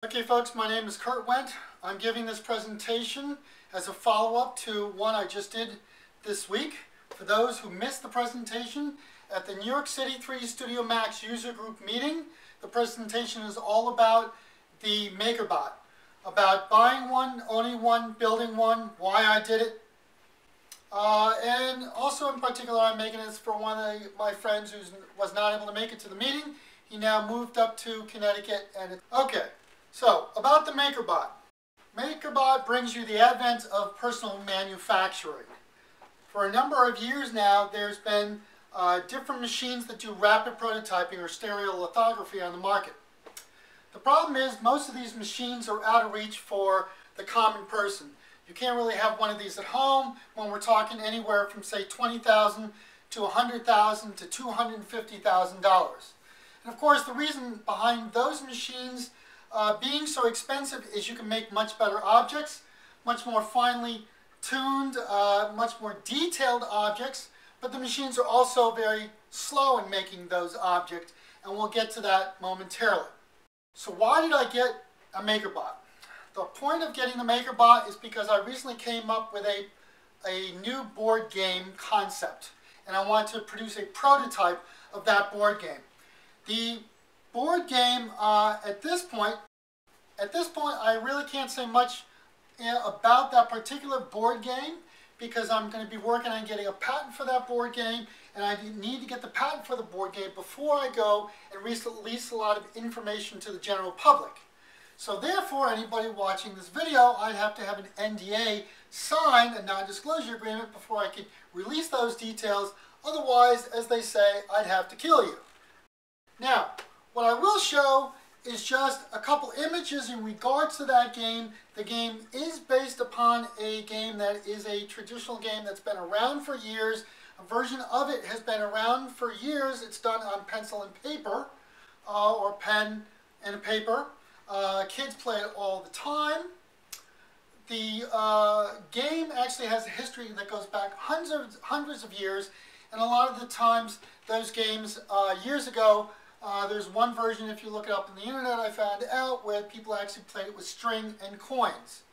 Okay folks, my name is Kurt Wendt. I'm giving this presentation as a follow-up to one I just did this week. For those who missed the presentation at the New York City 3D Studio Max user group meeting, the presentation is all about the MakerBot, about buying one, owning one, building one, why I did it. And also in particular, I'm making this for one of my friends who was not able to make it to the meeting. He now moved up to Connecticut. Okay, so about the MakerBot. MakerBot brings you the advent of personal manufacturing. For a number of years now, there's been different machines that do rapid prototyping or stereolithography on the market. The problem is most of these machines are out of reach for the common person. You can't really have one of these at home when we're talking anywhere from say $20,000 to $100,000 to $250,000. And of course the reason behind those machines being so expensive is you can make much better objects, much more finely tuned, much more detailed objects, but the machines are also very slow in making those objects, and we'll get to that momentarily. So why did I get a MakerBot? The point of getting the MakerBot is because I recently came up with a new board game concept, and I want to produce a prototype of that board game. The board game at this point I really can't say much about that particular board game because I'm going to be working on getting a patent for that board game, and I need to get the patent for the board game before I go and release a lot of information to the general public. So therefore, anybody watching this video, I'd have to have an NDA signed, a non-disclosure agreement, before I could release those details. Otherwise, as they say, I'd have to kill you. Now, what I will show is just a couple images in regards to that game. The game is based upon a game that is a traditional game that's been around for years. A version of it has been around for years. It's done on pencil and paper, or pen and paper. Kids play it all the time. The game actually has a history that goes back hundreds of years, and a lot of the times those games years ago, there's one version, if you look it up on the internet, I found out, where people actually played it with string and coins.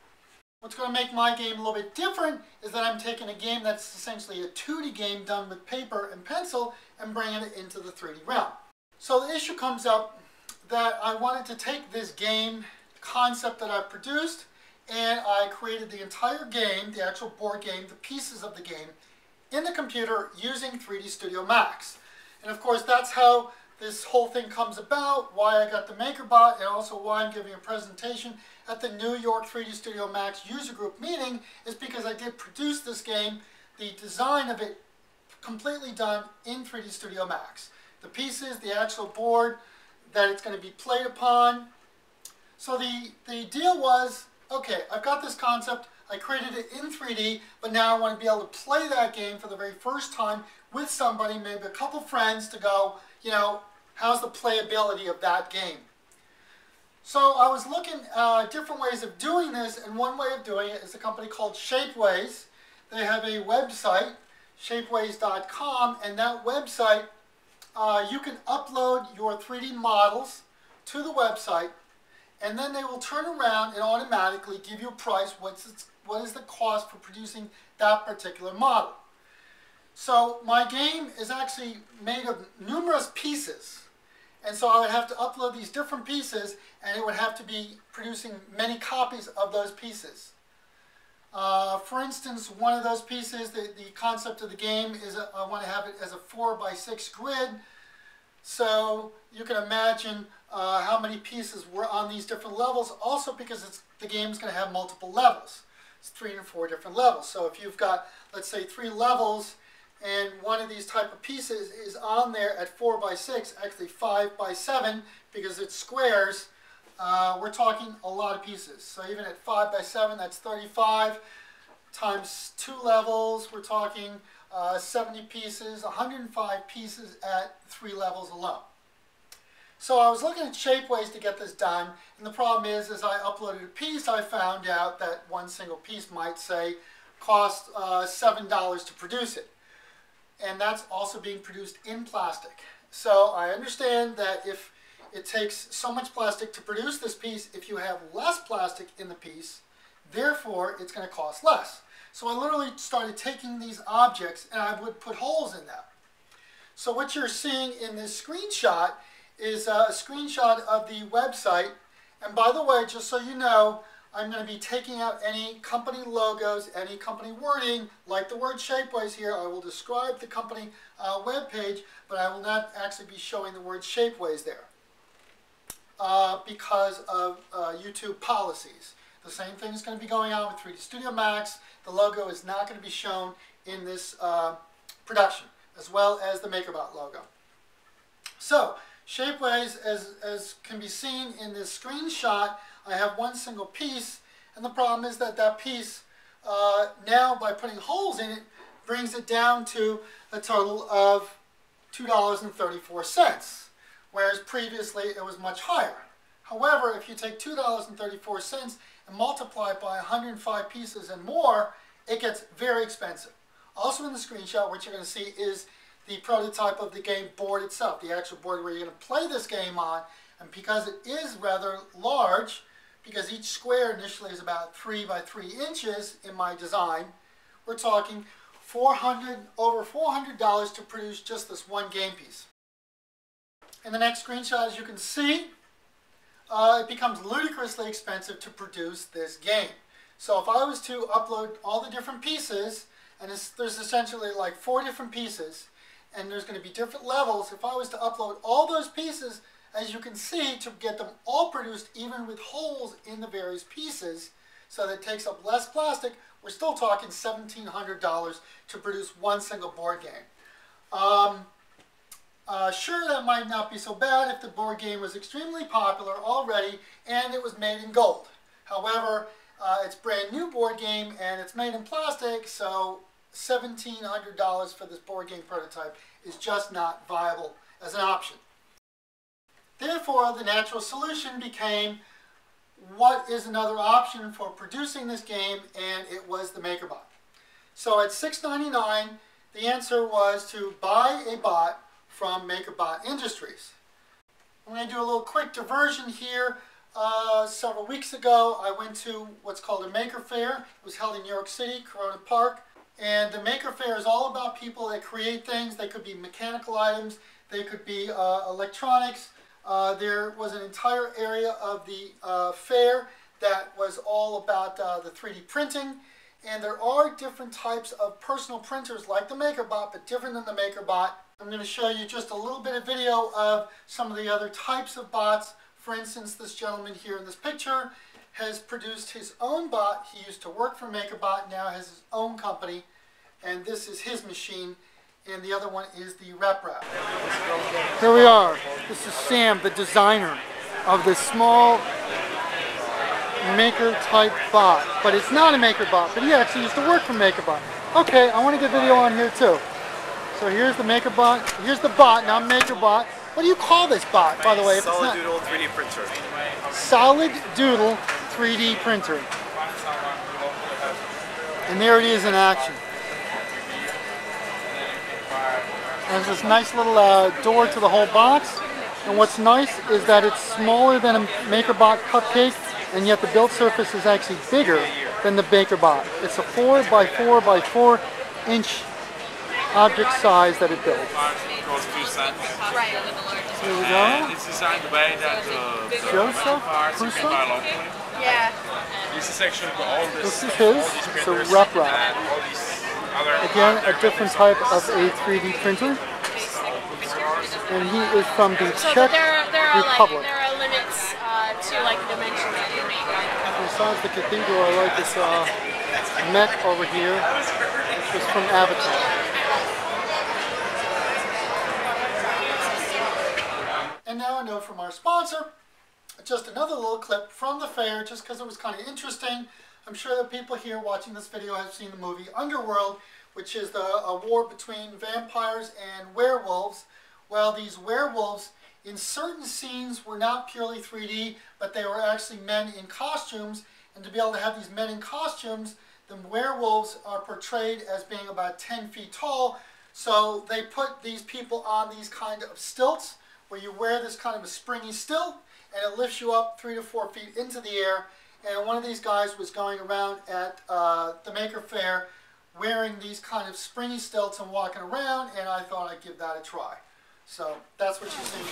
What's going to make my game a little bit different is that I'm taking a game that's essentially a 2D game done with paper and pencil and bringing it into the 3D realm. So the issue comes up that I wanted to take this game concept that I produced, and I created the entire game, the actual board game, the pieces of the game, in the computer using 3D Studio Max. And of course that's how this whole thing comes about, why I got the MakerBot, and also why I'm giving a presentation at the New York 3D Studio Max user group meeting, is because I did produce this game, the design of it completely done in 3D Studio Max. The pieces, the actual board that it's going to be played upon. So the deal was, okay, I've got this concept, I created it in 3D, but now I want to be able to play that game for the very first time with somebody, maybe a couple friends, to go, you know, how's the playability of that game? So I was looking at different ways of doing this, and one way of doing it is a company called Shapeways. They have a website, shapeways.com, and that website, you can upload your 3D models to the website, and then they will turn around and automatically give you a price, what is the cost for producing that particular model. So my game is actually made of numerous pieces, and so I would have to upload these different pieces, and it would have to be producing many copies of those pieces. For instance, one of those pieces, the concept of the game is I want to have it as a 4x6 grid, so you can imagine how many pieces were on these different levels, also because the game is going to have multiple levels. It's 3 or 4 different levels. So if you've got, let's say, 3 levels, and one of these type of pieces is on there at 4x6, actually 5x7, because it's squares, we're talking a lot of pieces. So even at 5x7, that's 35 times 2 levels, we're talking 70 pieces, 105 pieces at 3 levels alone. So I was looking at Shapeways to get this done, and the problem is, as I uploaded a piece, I found out that one single piece might say cost $7 to produce it. And that's also being produced in plastic. So I understand that if it takes so much plastic to produce this piece. If you have less plastic in the piece, therefore it's going to cost less. So I literally started taking these objects and I would put holes in them. So what you're seeing in this screenshot is a screenshot of the website. And by the way, just so you know, I'm going to be taking out any company logos, any company wording, like the word Shapeways here. I will describe the company webpage, but I will not actually be showing the word Shapeways there because of YouTube policies. The same thing is going to be going on with 3D Studio Max. The logo is not going to be shown in this production, as well as the MakerBot logo. So, Shapeways, as can be seen in this screenshot, I have one single piece, and the problem is that that piece, now by putting holes in it, brings it down to a total of $2.34, whereas previously it was much higher. However, if you take $2.34 and multiply it by 105 pieces and more, it gets very expensive. Also in the screenshot, what you're going to see is the prototype of the game board itself, the actual board where you're going to play this game on. And because it is rather large, because each square initially is about 3 by 3 inches in my design, we're talking over $400 to produce just this one game piece. In the next screenshot, as you can see, it becomes ludicrously expensive to produce this game. So if I was to upload all the different pieces, and there's essentially like 4 different pieces, and there's going to be different levels. If I was to upload all those pieces, as you can see, to get them all produced, even with holes in the various pieces, so that it takes up less plastic, we're still talking $1,700 to produce one single board game. Sure, that might not be so bad if the board game was extremely popular already and it was made in gold. However, it's a brand new board game and it's made in plastic, so $1,700 for this board game prototype is just not viable as an option. Therefore, the natural solution became, what is another option for producing this game? And it was the MakerBot. So at $6.99, the answer was to buy a bot from MakerBot Industries. I'm going to do a little quick diversion here. Several weeks ago, I went to what's called a Maker Fair. It was held in New York City, Corona Park. And the Maker Fair is all about people that create things. They could be mechanical items. They could be electronics. There was an entire area of the fair that was all about the 3D printing. And there are different types of personal printers like the MakerBot, but different than the MakerBot. I'm going to show you just a little bit of video of some of the other types of bots. For instance, this gentleman here in this picture has produced his own bot. He used to work for MakerBot, now has his own company. And this is his machine. And the other one is the RepRap. Here we are. This is Sam, the designer of this small maker type bot. But it's not a MakerBot, but he actually used to work for MakerBot. Okay, I want to get video on here too. So here's the MakerBot. Here's the bot, not MakerBot. What do you call this bot, by the way? Solid Doodle 3D printer. Solid Doodle 3D printer. And there it is in action. There's this nice little door to the whole box, and what's nice is that it's smaller than a MakerBot cupcake, and yet the build surface is actually bigger than the MakerBot. It's a 4 by 4 by 4 inch object size that it builds. Here we go. It's designed the way that the Joseph parts you can buy locally. Yeah. This is actually all this is his. It's a RepRap. Again, a different type of a 3D printer. And he is from the Czech Republic. There are limits to like dimensions that you make. Besides the cathedral, I like this mech over here. This is from Avatar. And now a note from our sponsor. Just another little clip from the fair, just because it was kind of interesting. I'm sure that people here watching this video have seen the movie Underworld, which is a war between vampires and werewolves. Well, these werewolves in certain scenes were not purely 3D, but they were actually men in costumes. And to be able to have these men in costumes, the werewolves are portrayed as being about 10 feet tall. So they put these people on these kind of stilts where you wear this kind of a springy still, and it lifts you up 3 to 4 feet into the air. And one of these guys was going around at the Maker Fair wearing these kind of springy stilts and walking around, and I thought I'd give that a try. So that's what you're seeing.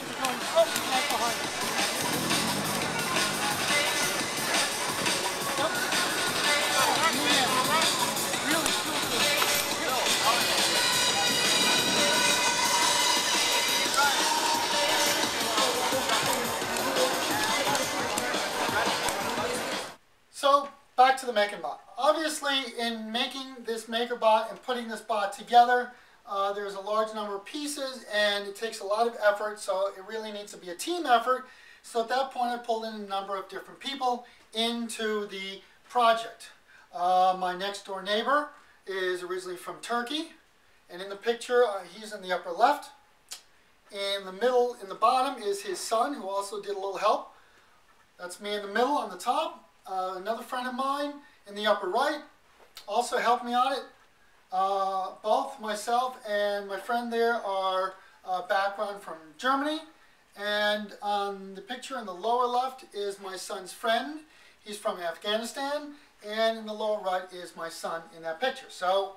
So back to the MakerBot. Obviously, in making this MakerBot and putting this bot together, there's a large number of pieces and it takes a lot of effort, so it really needs to be a team effort. So at that point I pulled in a number of different people into the project. My next door neighbor is originally from Turkey, and in the picture he's in the upper left. In the middle, in the bottom, is his son, who also did a little help. That's me in the middle on the top. Another friend of mine in the upper right also helped me on it. Both myself and my friend there are background from Germany. And on the picture in the lower left is my son's friend. He's from Afghanistan. And in the lower right is my son in that picture. So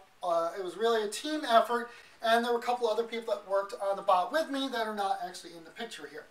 it was really a team effort. And there were a couple other people that worked on the bot with me that are not actually in the picture here.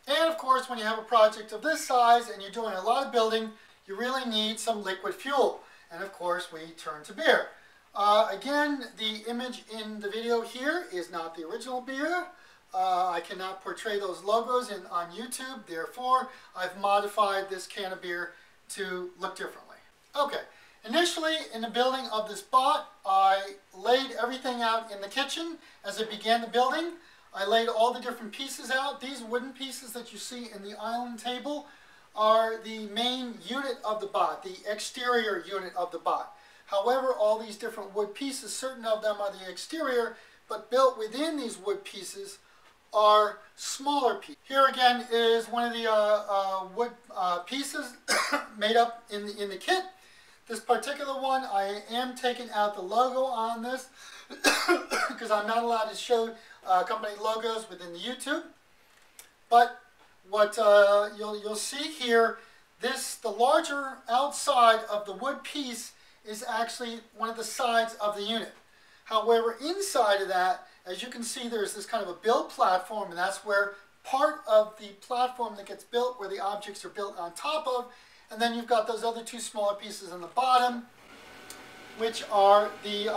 And of course, when you have a project of this size and you're doing a lot of building, you really need some liquid fuel. And of course, we turn to beer. Again, the image in the video here is not the original beer. I cannot portray those logos on YouTube. Therefore, I've modified this can of beer to look differently. Okay, initially in the building of this bot, I laid everything out in the kitchen as I began the building. I laid all the different pieces out. These wooden pieces that you see in the island table are the main unit of the bot, the exterior unit of the bot. However, all these different wood pieces, certain of them are the exterior, but built within these wood pieces are smaller pieces. Here again is one of the wood pieces made up in the kit. This particular one, I am taking out the logo on this because I'm not allowed to show company logos within the YouTube. But what you'll see here, the larger outside of the wood piece is actually one of the sides of the unit. However, inside of that, as you can see, there's this kind of a build platform, and that's where part of the platform that gets built, where the objects are built on top of, and then you've got those other two smaller pieces on the bottom, which are the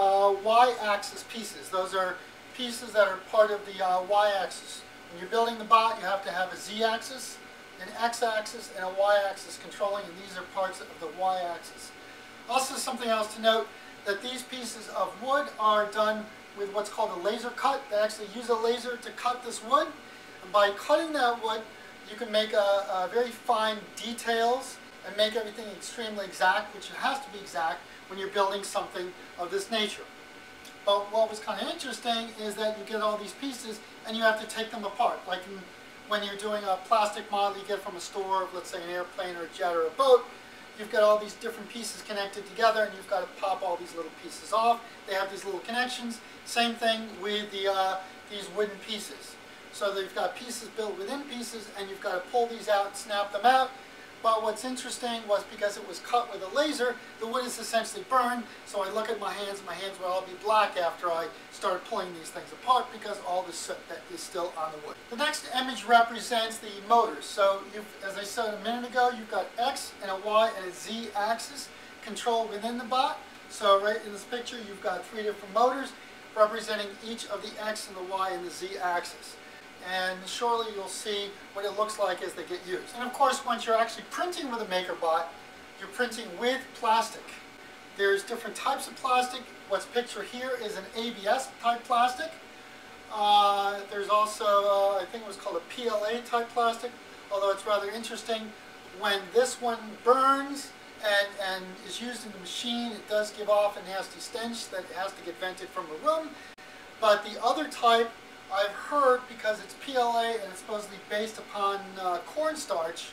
y-axis pieces. Those are pieces that are part of the y-axis. When you're building the bot, you have to have a z-axis, an x-axis, and a y-axis controlling, and these are parts of the y-axis. Also, something else to note, that these pieces of wood are done with what's called a laser cut. They actually use a laser to cut this wood. And by cutting that wood, you can make very fine details and make everything extremely exact, which it has to be exact when you're building something of this nature. But what was kind of interesting is that you get all these pieces and you have to take them apart. Like when you're doing a plastic model you get from a store, let's say an airplane or a jet or a boat, you've got all these different pieces connected together and you've got to pop all these little pieces off. They have these little connections. Same thing with these wooden pieces. So they've got pieces built within pieces and you've got to pull these out and snap them out. But what's interesting was because it was cut with a laser, the wood is essentially burned. So I look at my hands will all be black after I started pulling these things apart because all the soot that is still on the wood. The next image represents the motors. So as I said a minute ago, you've got X and a Y and a Z axis controlled within the bot. So right in this picture, you've got 3 different motors representing each of the X and the Y and the Z axis. And shortly you'll see what it looks like as they get used. And of course, once you're actually printing with a MakerBot, you're printing with plastic. There's different types of plastic. What's pictured here is an ABS type plastic. There's also, I think it was called a PLA type plastic, although it's rather interesting. When this one burns and is used in the machine, it does give off a nasty stench that has to get vented from a room. But the other type, I've heard, because it's PLA and it's supposedly based upon cornstarch,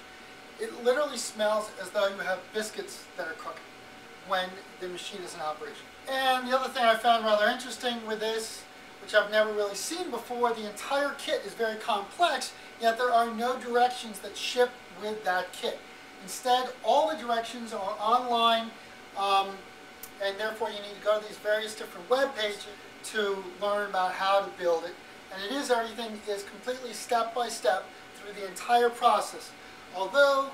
it literally smells as though you have biscuits that are cooking when the machine is in operation. And the other thing I found rather interesting with this which I've never really seen before. The entire kit is very complex, yet there are no directions that ship with that kit. Instead, all the directions are online, and therefore you need to go to these various different web pages to learn about how to build it. And everything is completely step by step through the entire process. Although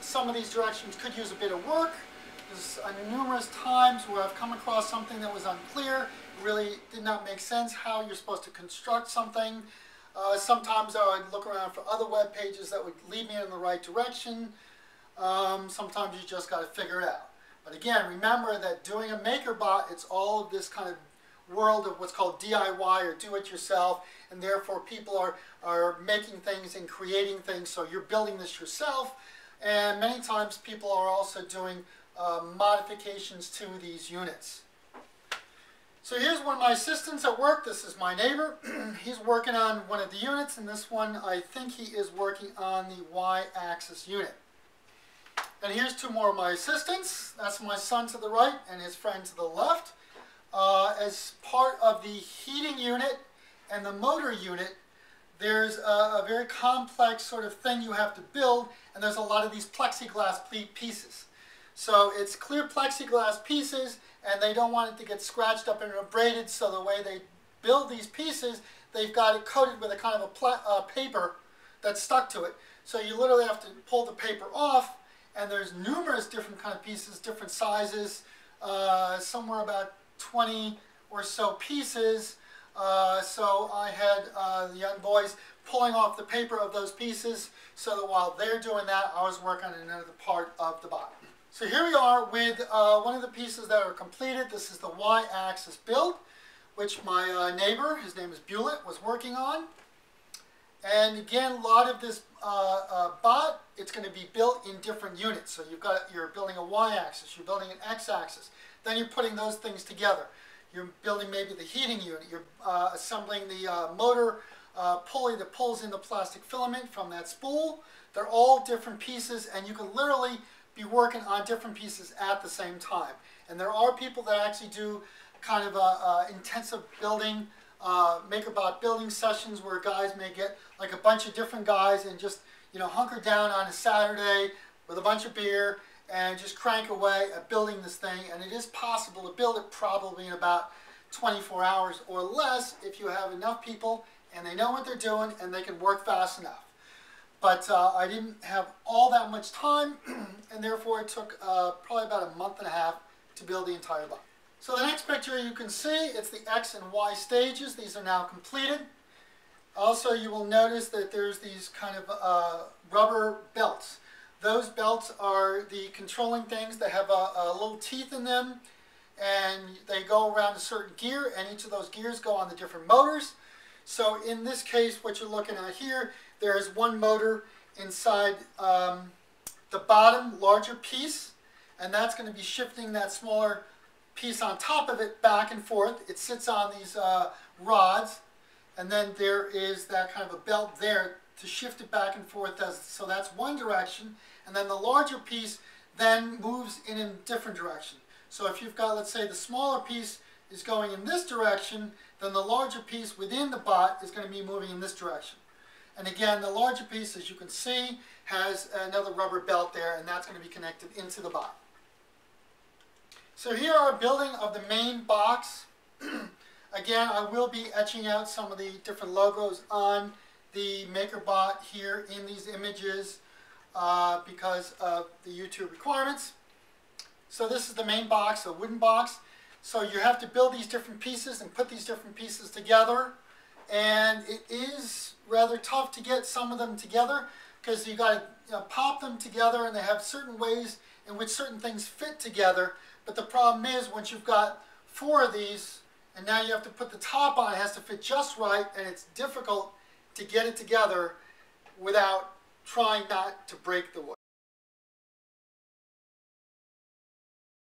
some of these directions could use a bit of work, there's numerous times where I've come across something that was unclear. It really did not make sense how you're supposed to construct something. Sometimes I would look around for other web pages that would lead me in the right direction. Sometimes you just got to figure it out. But again, remember that doing a MakerBot, it's all of this kind of world of what's called DIY or do-it-yourself, and therefore people are making things and creating things, so you're building this yourself, and many times people are also doing modifications to these units. So here's one of my assistants at work. This is my neighbor. He's working on one of the units, and this one I think he is working on the Y-axis unit. And here's two more of my assistants. That's my son to the right and his friend to the left. As part of the heating unit and the motor unit, there's a very complex sort of thing you have to build, and there's a lot of these plexiglass pieces. So it's clear plexiglass pieces, and they don't want it to get scratched up and abraded, so the way they build these pieces, they've got it coated with a kind of a paper that's stuck to it. So you literally have to pull the paper off, and there's numerous different kind of pieces, different sizes, somewhere about 20 or so pieces. So I had the young boys pulling off the paper of those pieces, so that while they're doing that, I was working on another part of the bot. So here we are with one of the pieces that are completed. This is the Y-axis build, which my neighbor, his name is Bulett, was working on. And again, a lot of this bot, it's going to be built in different units. So you're building a Y-axis, you're building an X-axis. Then you're putting those things together. You're building maybe the heating unit. You're assembling the motor pulley that pulls in the plastic filament from that spool. They're all different pieces, and you can literally be working on different pieces at the same time. And there are people that actually do kind of intensive building, MakerBot building sessions where guys may get like a bunch of different guys and just, you know, hunker down on a Saturday with a bunch of beer and just crank away at building this thing. And it is possible to build it probably in about 24 hours or less if you have enough people and they know what they're doing and they can work fast enough. But I didn't have all that much time, and therefore it took probably about a month and a half to build the entire bot. So the next picture you can see, it's the X and Y stages. These are now completed. Also, you will notice that there's these kind of rubber belts. Those belts are the controlling things that have a little teeth in them, and they go around a certain gear, and each of those gears go on the different motors. So in this case, what you're looking at here, there is one motor inside the bottom larger piece, and that's going to be shifting that smaller piece on top of it back and forth. It sits on these rods, and then there is that kind of a belt there to shift it back and forth. So that's one direction, and then the larger piece then moves in a different direction. So if you've got, let's say, the smaller piece is going in this direction, then the larger piece within the bot is going to be moving in this direction. And again, the larger piece, as you can see, has another rubber belt there, and that's going to be connected into the bot. So here are building of the main box. Again, I will be etching out some of the different logos on the MakerBot here in these images because of the YouTube requirements. So this is the main box, a wooden box. So you have to build these different pieces and put these different pieces together. And it is rather tough to get some of them together because you got to pop them together, and they have certain ways in which certain things fit together. But the problem is, once you've got 4 of these, and now you have to put the top on, it has to fit just right, and it's difficult to get it together without trying not to break the wood.